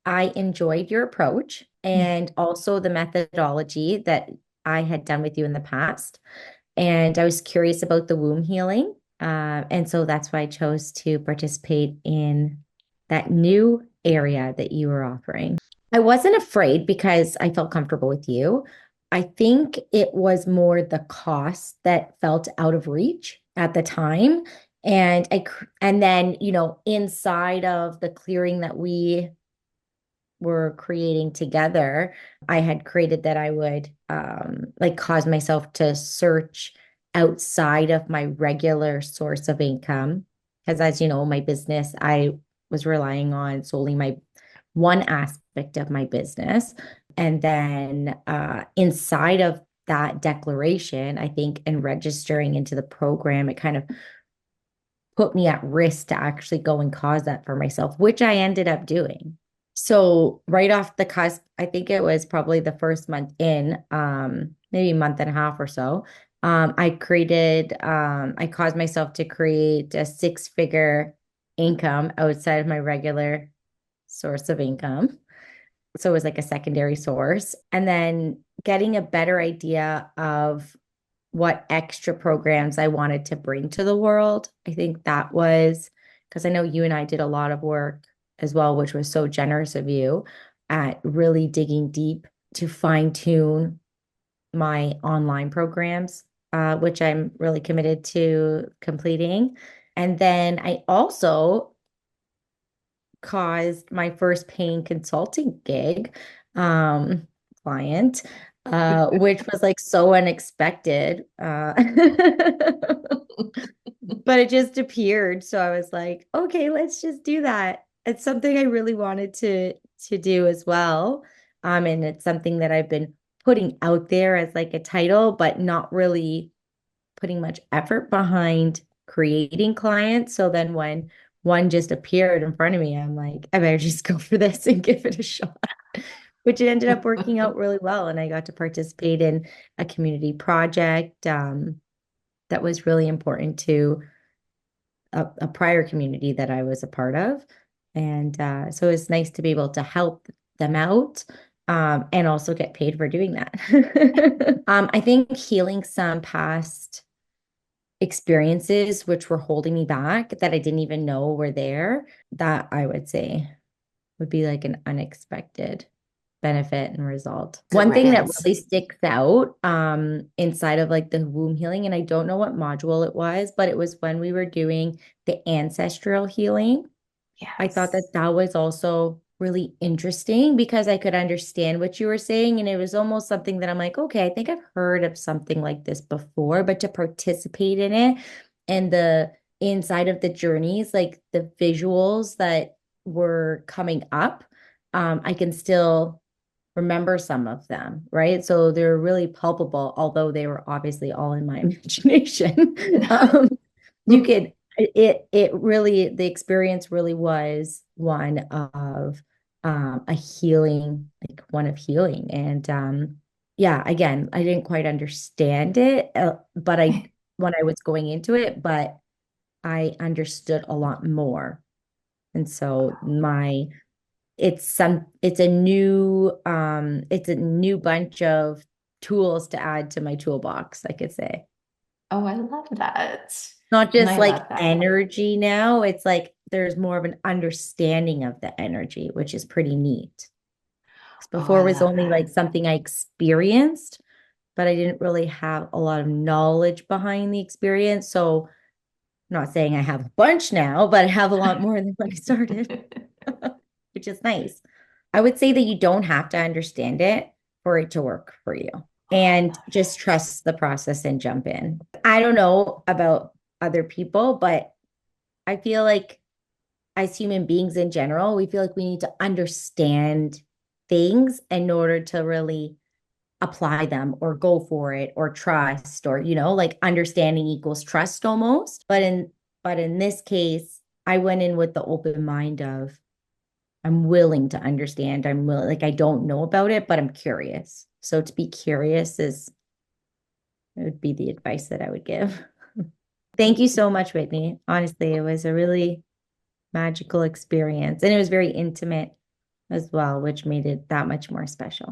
I enjoyed your approach and also the methodology that I had done with you in the past. And I was curious about the womb healing. And so that's why I chose to participate in that new area that you were offering. I wasn't afraid because I felt comfortable with you. I think it was more the cost that felt out of reach at the time. And then, inside of the clearing that we were creating together, I had created that I would like cause myself to search outside of my regular source of income. Because as you know, my business, I was relying on solely my one aspect of my business. And then inside of that declaration, I think, and registering into the program, it kind of put me at risk to actually go and cause that for myself, which I ended up doing. So right off the cusp, I think it was probably the first month in, maybe a month and a half or so. I caused myself to create a six-figure income outside of my regular source of income. So it was like a secondary source. And then getting a better idea of what extra programs I wanted to bring to the world. I think that was because I know you and I did a lot of work as well, which was so generous of you at really digging deep to fine tune my online programs, which I'm really committed to completing. And then I also caused my first paying consulting gig client, which was like so unexpected. But it just appeared. So I was like, okay, let's just do that. It's something I really wanted to do as well. And it's something that I've been putting out there as like a title, but not really putting much effort behind creating clients. So then when one just appeared in front of me, I'm like, I better just go for this and give it a shot, which it ended up working out really well. And I got to participate in a community project that was really important to a prior community that I was a part of. And so it's nice to be able to help them out and also get paid for doing that. I think healing some past experiences which were holding me back that I didn't even know were there, that I would say would be like an unexpected benefit and result. It One thing that is. really sticks out inside of like the womb healing, and I don't know what module it was, but it was when we were doing the ancestral healing. I thought Yes. that that was also really interesting because I could understand what you were saying. And it was almost something that I'm like, okay, I think I've heard of something like this before, but to participate in it and the inside of the journeys, like the visuals that were coming up, I can still remember some of them, right? So they're really palpable, although they were obviously all in my imagination. You could it really the experience really was one of a healing, like one of healing. And yeah, again, I didn't quite understand it, but I when I was going into it, but I understood a lot more. And so my it's a new bunch of tools to add to my toolbox, I could say. Oh, I love that. Not And just I like love that. energy now, it's like there's more of an understanding of the energy, which is pretty neat. 'Cause Oh, before I it was love only that. like something I experienced, but I didn't really have a lot of knowledge behind the experience. So I'm not saying I have a bunch now, but I have a lot more than when I started, which is nice. I would say that you don't have to understand it for it to work for you. Oh, I And love just it. trust the process and jump in. I don't know about other people, but I feel like as human beings in general, we feel like we need to understand things in order to really apply them or go for it or trust or like understanding equals trust almost. But in this case, I went in with the open mind of I'm willing to understand. I'm willing, like I don't know about it, but I'm curious. So to be curious is it would be the advice that I would give. Thank you so much, Whitney. Honestly, it was a really magical experience and it was very intimate. as well, which made it that much more special.